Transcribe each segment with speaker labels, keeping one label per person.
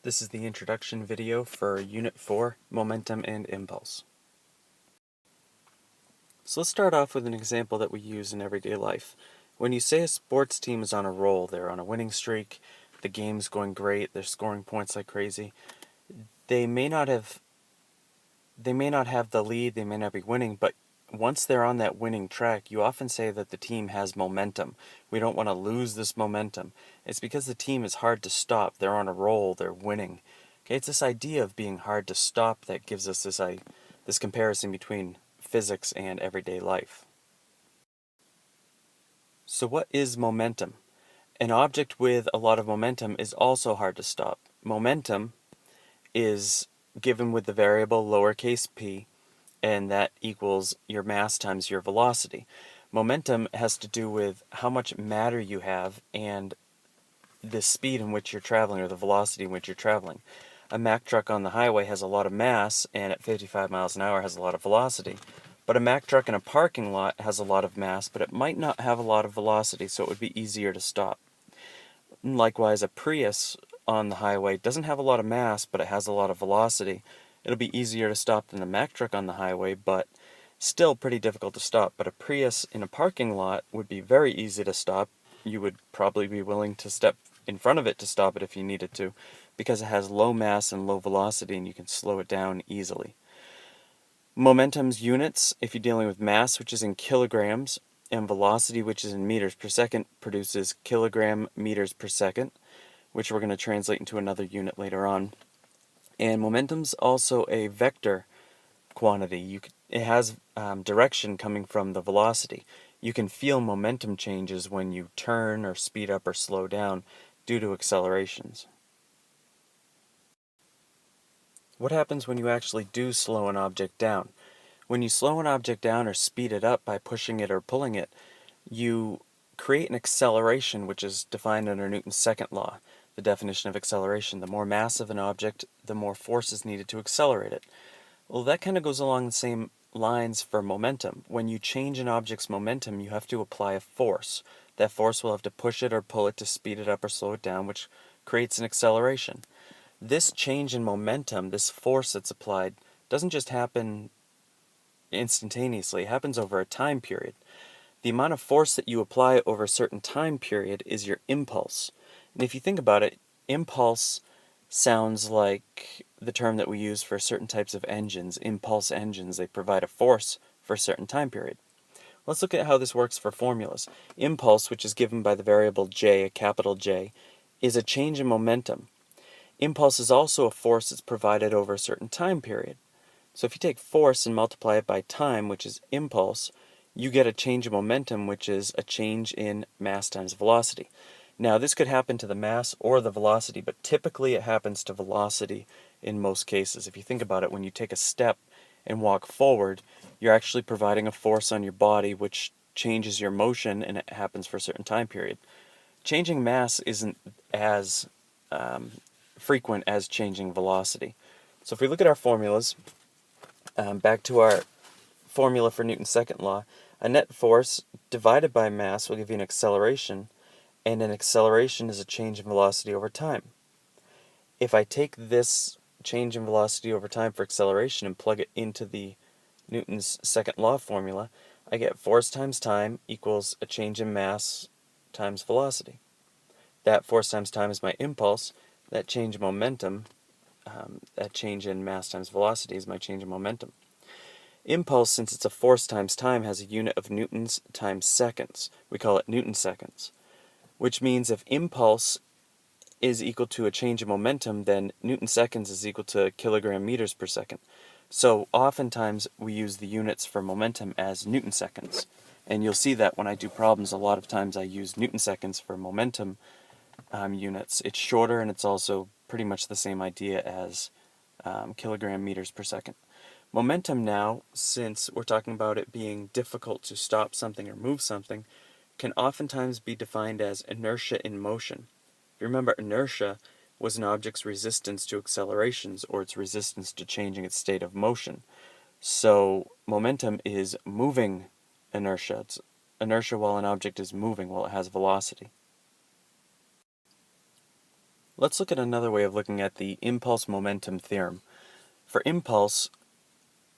Speaker 1: This is the introduction video for Unit 4, Momentum and Impulse. So let's start off with an example that we use in everyday life. When you say a sports team is on a roll, they're on a winning streak, the game's going great, they're scoring points like crazy, they may not have the lead, they may not be winning, but once they're on that winning track, you often say that the team has momentum. We don't want to lose this momentum. It's because the team is hard to stop. They're on a roll, they're winning. Okay, it's this idea of being hard to stop that gives us this comparison between physics and everyday life. So what is momentum? An object with a lot of momentum is also hard to stop. Momentum is given with the variable lowercase p, and that equals your mass times your velocity. Momentum has to do with how much matter you have and the speed in which you're traveling, or the velocity in which you're traveling. A Mack truck on the highway has a lot of mass and at 55 miles an hour has a lot of velocity. But a Mack truck in a parking lot has a lot of mass, but it might not have a lot of velocity, so it would be easier to stop. And likewise, a Prius on the highway doesn't have a lot of mass, but it has a lot of velocity. It'll be easier to stop than a Mack truck on the highway, but still pretty difficult to stop. But a Prius in a parking lot would be very easy to stop. You would probably be willing to step in front of it to stop it if you needed to, because it has low mass and low velocity and you can slow it down easily. Momentum's units, if you're dealing with mass, which is in kilograms, and velocity, which is in meters per second, produces kilogram meters per second, which we're going to translate into another unit later on. And momentum's also a vector quantity. It has direction coming from the velocity. You can feel momentum changes when you turn or speed up or slow down due to accelerations. What happens when you actually do slow an object down? When you slow an object down or speed it up by pushing it or pulling it, you create an acceleration, which is defined under Newton's second law. The definition of acceleration: the more massive an object, the more force is needed to accelerate it. Well, that kind of goes along the same lines for momentum. When you change an object's momentum, you have to apply a force. That force will have to push it or pull it to speed it up or slow it down, which creates an acceleration. This change in momentum, this force that's applied, doesn't just happen instantaneously. It happens over a time period. The amount of force that you apply over a certain time period is your impulse. And if you think about it, impulse sounds like the term that we use for certain types of engines, impulse engines. They provide a force for a certain time period. Let's look at how this works for formulas. Impulse, which is given by the variable j, a capital J, is a change in momentum. Impulse is also a force that's provided over a certain time period. So if you take force and multiply it by time, which is impulse, you get a change in momentum, which is a change in mass times velocity. Now, this could happen to the mass or the velocity, but typically it happens to velocity in most cases. If you think about it, when you take a step and walk forward, you're actually providing a force on your body which changes your motion, and it happens for a certain time period. Changing mass isn't as frequent as changing velocity. So if we look at our formulas, back to our formula for Newton's second law, a net force divided by mass will give you an acceleration, and an acceleration is a change in velocity over time. If I take this change in velocity over time for acceleration and plug it into the Newton's second law formula, I get force times time equals a change in mass times velocity. That force times time is my impulse. That change in momentum, that change in mass times velocity is my change in momentum. Impulse, since it's a force times time, has a unit of newtons times seconds. We call it Newton seconds, which means if impulse is equal to a change in momentum, then Newton seconds is equal to kilogram meters per second. So oftentimes we use the units for momentum as Newton seconds. And you'll see that when I do problems, a lot of times I use Newton seconds for momentum units. It's shorter, and it's also pretty much the same idea as kilogram meters per second. Momentum now, since we're talking about it being difficult to stop something or move something, can oftentimes be defined as inertia in motion. If you remember, inertia was an object's resistance to accelerations, or its resistance to changing its state of motion. So momentum is moving inertia. It's inertia while an object is moving, while it has velocity. Let's look at another way of looking at the impulse momentum theorem. For impulse,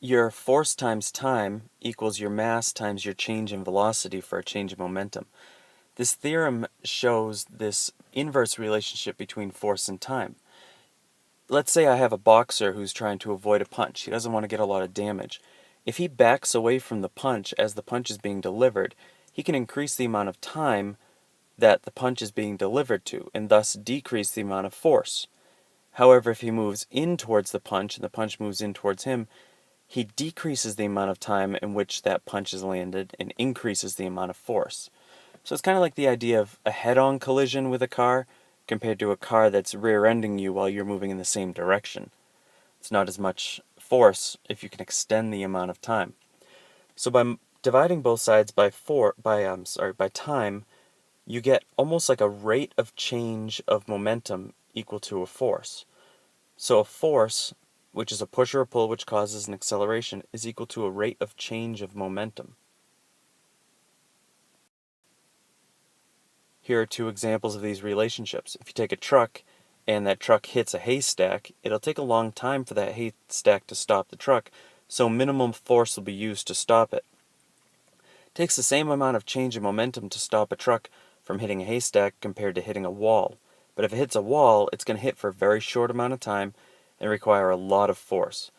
Speaker 1: your force times time equals your mass times your change in velocity for a change in momentum. This theorem shows this inverse relationship between force and time. Let's say I have a boxer who's trying to avoid a punch. He doesn't want to get a lot of damage. If he backs away from the punch as the punch is being delivered, he can increase the amount of time that the punch is being delivered to, and thus decrease the amount of force. However, if he moves in towards the punch and the punch moves in towards him, he decreases the amount of time in which that punch is landed and increases the amount of force. So it's kind of like the idea of a head-on collision with a car compared to a car that's rear-ending you while you're moving in the same direction. It's not as much force if you can extend the amount of time. So by dividing both sides by time, you get almost like a rate of change of momentum equal to a force. So a force, which is a push or a pull which causes an acceleration, is equal to a rate of change of momentum. Here are two examples of these relationships. If you take a truck and that truck hits a haystack, it'll take a long time for that haystack to stop the truck, so minimum force will be used to stop it. It takes the same amount of change in momentum to stop a truck from hitting a haystack compared to hitting a wall. But if it hits a wall, it's going to hit for a very short amount of time and require a lot of force.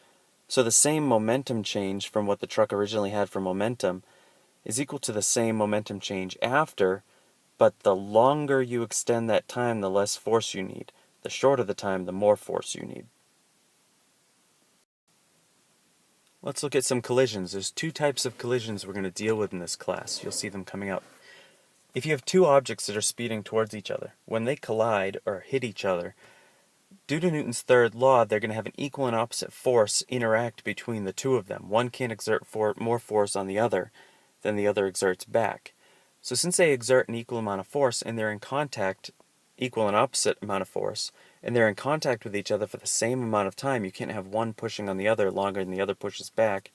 Speaker 1: So the same momentum change from what the truck originally had for momentum is equal to the same momentum change after, but the longer you extend that time, the less force you need. The shorter the time, the more force you need. Let's look at some collisions. There's two types of collisions we're going to deal with in this class. You'll see them coming up. If you have two objects that are speeding towards each other, when they collide or hit each other, due to Newton's third law, they're going to have an equal and opposite force interact between the two of them. One can't exert more force on the other than the other exerts back. So since they exert an equal amount of force and they're in contact, equal and opposite amount of force, and they're in contact with each other for the same amount of time, you can't have one pushing on the other longer than the other pushes back,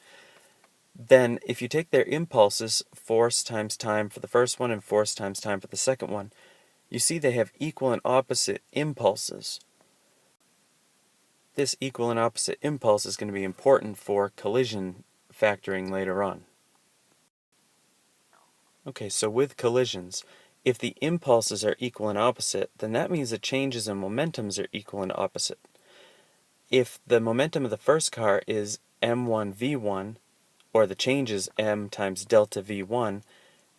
Speaker 1: then if you take their impulses, force times time for the first one and force times time for the second one, you see they have equal and opposite impulses. This equal and opposite impulse is going to be important for collision factoring later on. Okay, so with collisions, if the impulses are equal and opposite, then that means the changes in momentums are equal and opposite. If the momentum of the first car is m1 v1, or the change is m times delta v1,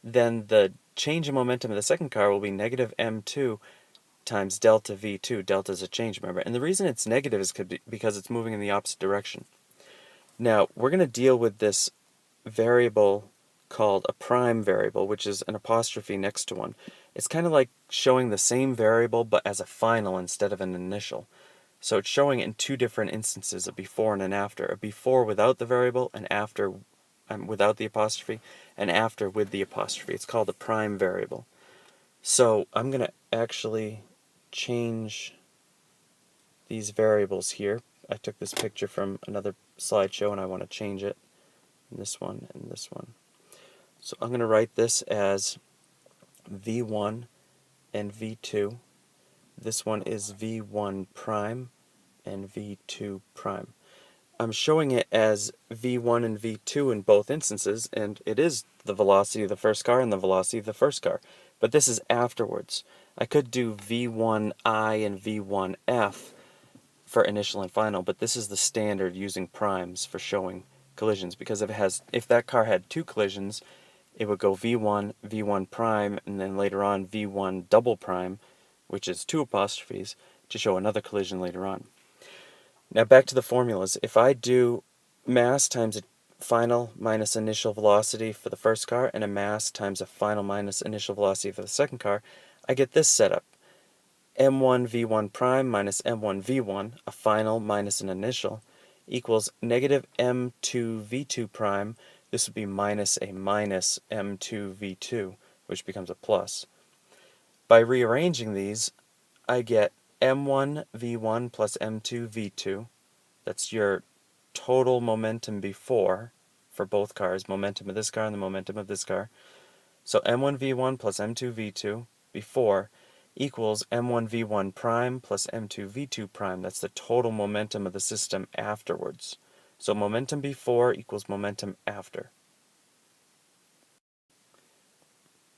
Speaker 1: then the change in momentum of the second car will be negative m2 times delta v2. Delta is a change, remember. And the reason it's negative is because it's moving in the opposite direction. Now, we're going to deal with this variable called a prime variable, which is an apostrophe next to one. It's kind of like showing the same variable but as a final instead of an initial. So it's showing it in two different instances, a before and an after. A before without the variable, and after without the apostrophe, and after with the apostrophe. It's called a prime variable. So I'm going to actually change these variables here. I took this picture from another slideshow and I want to change it. This one and this one. So I'm going to write this as V1 and V2. This one is V1 prime and V2 prime. I'm showing it as V1 and V2 in both instances, and it is the velocity of the first car and the velocity of the first car. But this is afterwards. I could do V1I and V1F for initial and final, but this is the standard using primes for showing collisions, because if that car had two collisions, it would go V1, V1 prime, and then later on V1 double prime, which is two apostrophes, to show another collision later on. Now back to the formulas. If I do mass times a final minus initial velocity for the first car and a mass times a final minus initial velocity for the second car, I get this setup. m1 v1 prime minus m1 v1, a final minus an initial, equals negative m2 v2 prime. This would be minus a minus m2 v2, which becomes a plus. By rearranging these, I get m1 v1 plus m2 v2. That's your total momentum before for both cars, momentum of this car and the momentum of this car. So m1 v1 plus m2 v2 before equals m1v1 prime plus m2v2 prime. That's the total momentum of the system afterwards. So momentum before equals momentum after.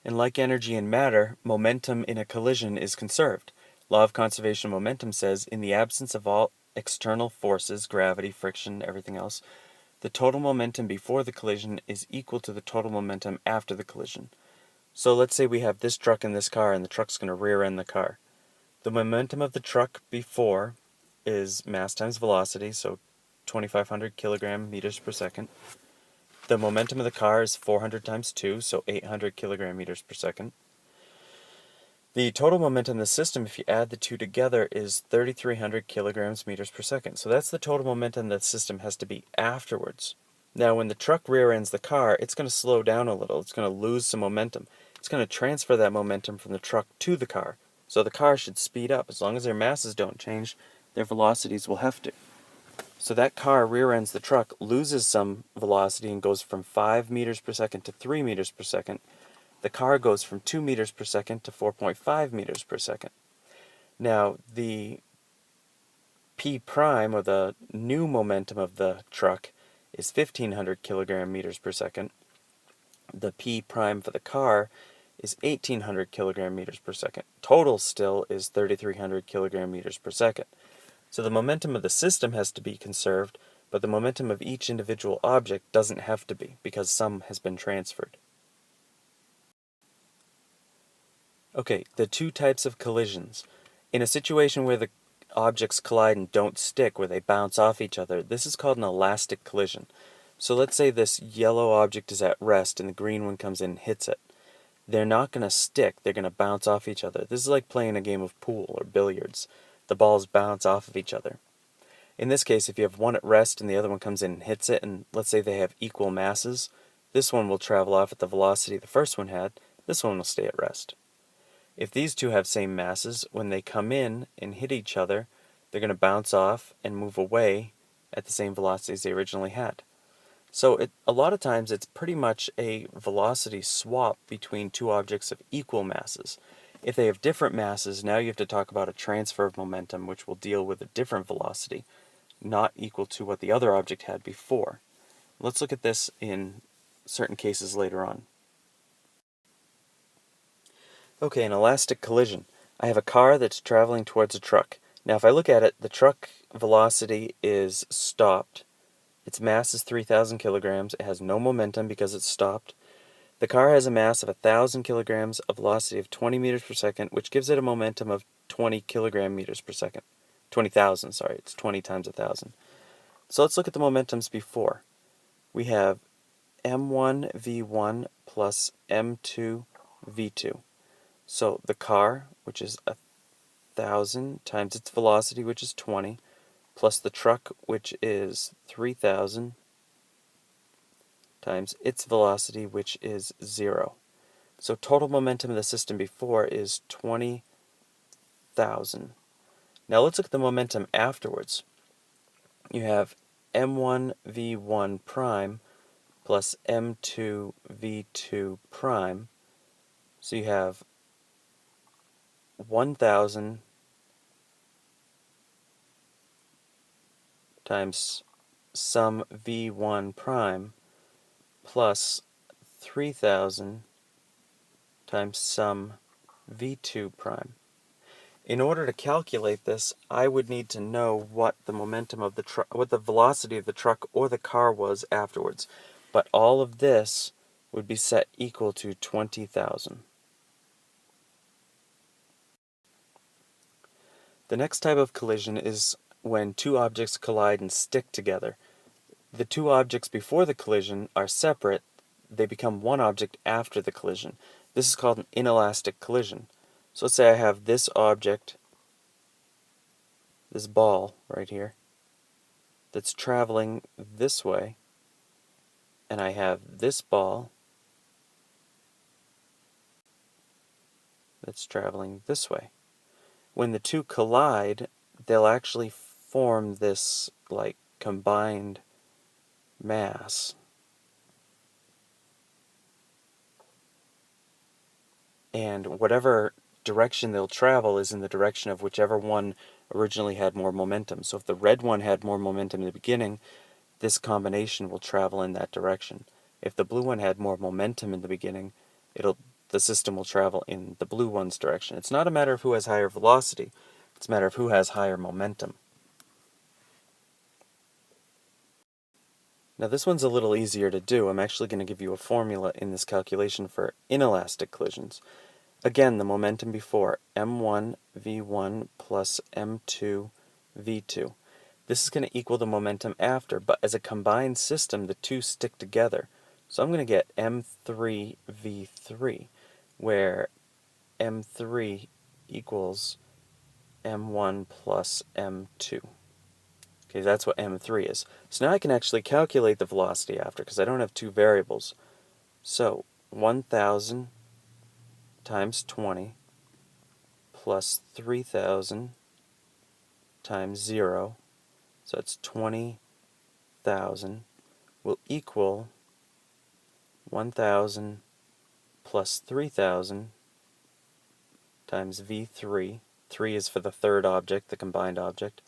Speaker 1: And like energy and matter, momentum in a collision is conserved. Law of conservation of momentum says, in the absence of all external forces, gravity, friction, everything else, the total momentum before the collision is equal to the total momentum after the collision. So let's say we have this truck and this car, and the truck's going to rear end the car. The momentum of the truck before is mass times velocity, so 2,500 kilogram meters per second. The momentum of the car is 400 times 2, so 800 kilogram meters per second. The total momentum of the system, if you add the two together, is 3,300 kilograms meters per second. So that's the total momentum that the system has to be afterwards. Now, when the truck rear ends the car, it's going to slow down a little. It's going to lose some momentum. It's going to transfer that momentum from the truck to the car. So the car should speed up. As long as their masses don't change, their velocities will have to. So that car rear ends the truck, loses some velocity, and goes from 5 meters per second to 3 meters per second. The car goes from 2 meters per second to 4.5 meters per second. Now, the P prime, or the new momentum of the truck, is 1,500 kilogram meters per second. The P prime for the car is 1,800 kilogram meters per second. Total still is 3,300 kilogram meters per second. So the momentum of the system has to be conserved, but the momentum of each individual object doesn't have to be, because some has been transferred. Okay, the two types of collisions. In a situation where the objects collide and don't stick, where they bounce off each other, this is called an elastic collision. So let's say this yellow object is at rest and the green one comes in and hits it. They're not going to stick, they're going to bounce off each other. This is like playing a game of pool or billiards. The balls bounce off of each other. In this case, if you have one at rest and the other one comes in and hits it, and let's say they have equal masses, this one will travel off at the velocity the first one had, this one will stay at rest. If these two have same masses, when they come in and hit each other, they're going to bounce off and move away at the same velocities they originally had. So a lot of times it's pretty much a velocity swap between two objects of equal masses. If they have different masses, now you have to talk about a transfer of momentum, which will deal with a different velocity, not equal to what the other object had before. Let's look at this in certain cases later on. Okay, an elastic collision. I have a car that's traveling towards a truck. Now if I look at it, the truck velocity is stopped. Its mass is 3,000 kilograms. It has no momentum because it's stopped. The car has a mass of 1,000 kilograms, a velocity of 20 meters per second, which gives it a momentum of 20 kilogram meters per second. 20,000, sorry, it's 20 times 1,000. So let's look at the momentums before. We have m1 v1 plus m2 v2. So the car, which is 1,000 times its velocity, which is 20, plus the truck, which is 3,000 times its velocity, which is 0. So total momentum of the system before is 20,000. Now let's look at the momentum afterwards. You have m1 v1 prime plus m2 v2 prime. So you have 1,000 times some v1 prime plus 3,000 times some v2 prime. In order to calculate this, I would need to know what the momentum of the truck, what the velocity of the truck or the car was afterwards. But all of this would be set equal to 20,000. The next type of collision is when two objects collide and stick together. The two objects before the collision are separate. They become one object after the collision. This is called an inelastic collision. So let's say I have this object, this ball right here, that's traveling this way, and I have this ball that's traveling this way. When the two collide, they'll actually form this like combined mass. And whatever direction they'll travel is in the direction of whichever one originally had more momentum. So if the red one had more momentum in the beginning, this combination will travel in that direction. If the blue one had more momentum in the beginning, the system will travel in the blue one's direction. It's not a matter of who has higher velocity, it's a matter of who has higher momentum. Now this one's a little easier to do. I'm actually going to give you a formula in this calculation for inelastic collisions. Again, the momentum before, m1 v1 plus m2 v2. This is going to equal the momentum after, but as a combined system, the two stick together. So I'm going to get m3 v3, where m3 equals m1 plus m2. Okay, that's what m3 is. So now I can actually calculate the velocity after, because I don't have two variables. So 1,000 times 20 plus 3,000 times 0, so it's 20,000, will equal 1,000 plus 3,000 times v3. 3 is for the third object, the combined object.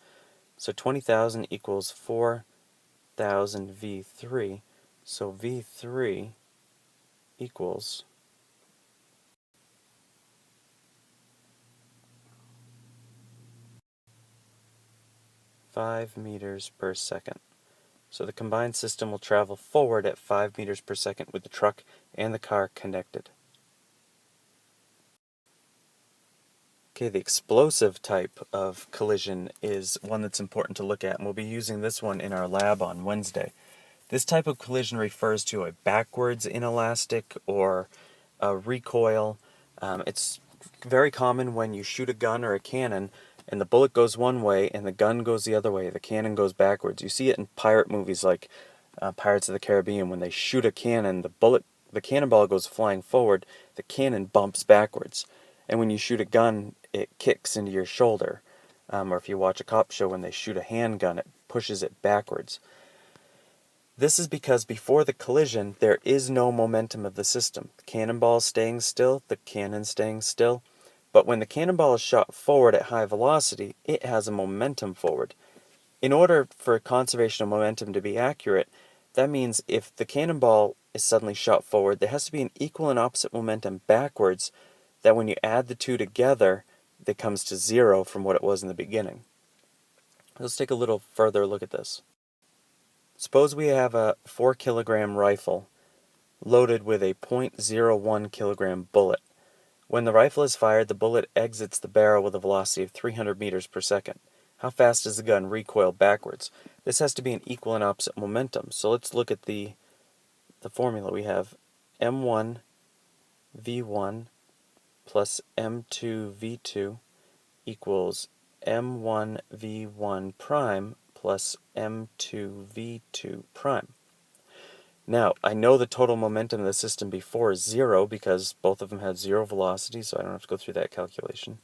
Speaker 1: So 20,000 equals 4,000 v3. So v3 equals 5 meters per second. So the combined system will travel forward at 5 meters per second with the truck and the car connected. Okay, the explosive type of collision is one that's important to look at, and we'll be using this one in our lab on Wednesday. This type of collision refers to a backwards inelastic or a recoil. It's very common when you shoot a gun or a cannon and the bullet goes one way and the gun goes the other way, the cannon goes backwards. You see it in pirate movies like Pirates of the Caribbean. When they shoot a cannon, the cannonball goes flying forward, the cannon bumps backwards. And when you shoot a gun, it kicks into your shoulder. Or if you watch a cop show, when they shoot a handgun, it pushes it backwards. This is because before the collision, there is no momentum of the system. The cannonball is staying still, the cannon staying still. But when the cannonball is shot forward at high velocity, it has a momentum forward. In order for conservation of momentum to be accurate, that means if the cannonball is suddenly shot forward, there has to be an equal and opposite momentum backwards, that when you add the two together, it comes to 0 from what it was in the beginning. Let's take a little further look at this. Suppose we have a 4 kilogram rifle loaded with a .01 kilogram bullet. When the rifle is fired, the bullet exits the barrel with a velocity of 300 meters per second. How fast does the gun recoil backwards? This has to be an equal and opposite momentum. So let's look at the formula. We have m1 v1 plus m2 v2 equals m1 v1 prime plus m2 v2 prime. Now, I know the total momentum of the system before is 0 because both of them had 0 velocity, so I don't have to go through that calculation.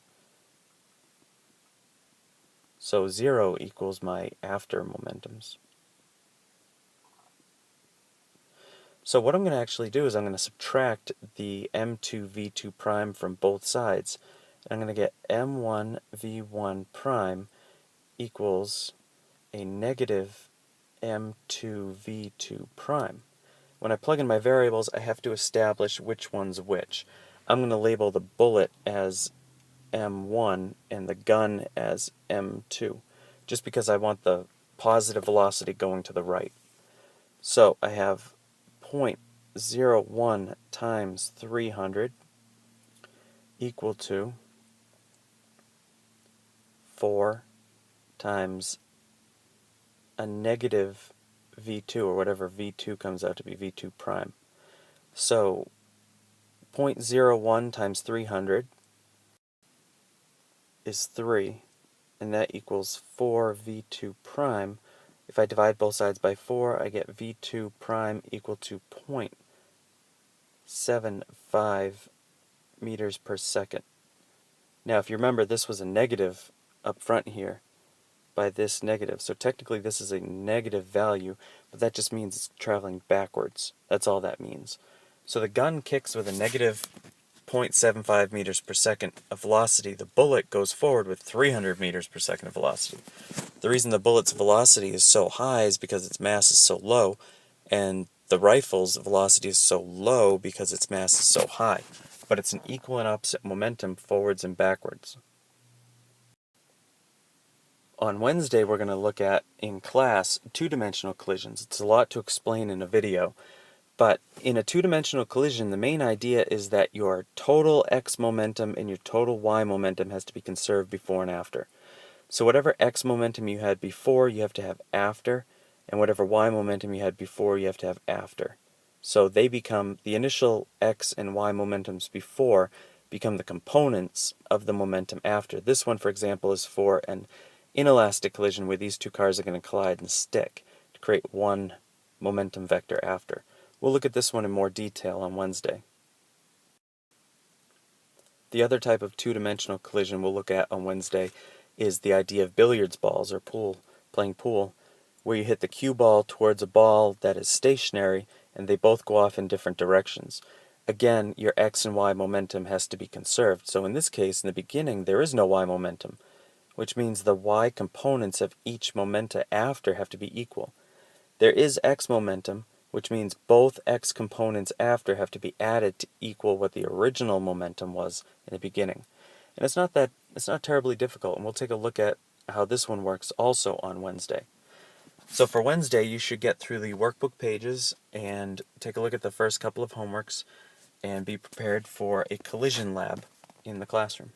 Speaker 1: So 0 equals my after momentums. So what I'm going to actually do is I'm going to subtract the m2 v2 prime from both sides. And I'm going to get m1 v1 prime equals a negative m2 v2 prime. When I plug in my variables, I have to establish which one's which. I'm going to label the bullet as m1 and the gun as m2, just because I want the positive velocity going to the right. So I have 0.01 times 300 equal to 4 times a negative v2, or whatever v2 comes out to be, v2 prime. So 0.01 times 300 is 3, and that equals 4 v2 prime. If I divide both sides by 4, I get v2 prime equal to 0.75 meters per second. Now, if you remember, this was a negative up front here by this negative. So technically this is a negative value, but that just means it's traveling backwards. That's all that means. So the gun kicks with a negative 0.75 meters per second of velocity, the bullet goes forward with 300 meters per second of velocity. The reason the bullet's velocity is so high is because its mass is so low, and the rifle's velocity is so low because its mass is so high. But it's an equal and opposite momentum forwards and backwards. On Wednesday, we're going to look at, in class, two-dimensional collisions. It's a lot to explain in a video, but in a two-dimensional collision, the main idea is that your total x momentum and your total y momentum has to be conserved before and after. So whatever x momentum you had before, you have to have after, and whatever y momentum you had before, you have to have after. So they become, the initial x and y momentums before become the components of the momentum after. This one, for example, is for an inelastic collision where these two cars are going to collide and stick to create one momentum vector after. We'll look at this one in more detail on Wednesday. The other type of two-dimensional collision we'll look at on Wednesday is the idea of billiards balls, or playing pool, where you hit the cue ball towards a ball that is stationary and they both go off in different directions. Again, your x and y momentum has to be conserved. So in this case, in the beginning, there is no y momentum, which means the y components of each momenta after have to be equal. There is x momentum, which means both x components after have to be added to equal what the original momentum was in the beginning. And it's not terribly difficult, and we'll take a look at how this one works also on Wednesday. So for Wednesday, you should get through the workbook pages and take a look at the first couple of homeworks and be prepared for a collision lab in the classroom.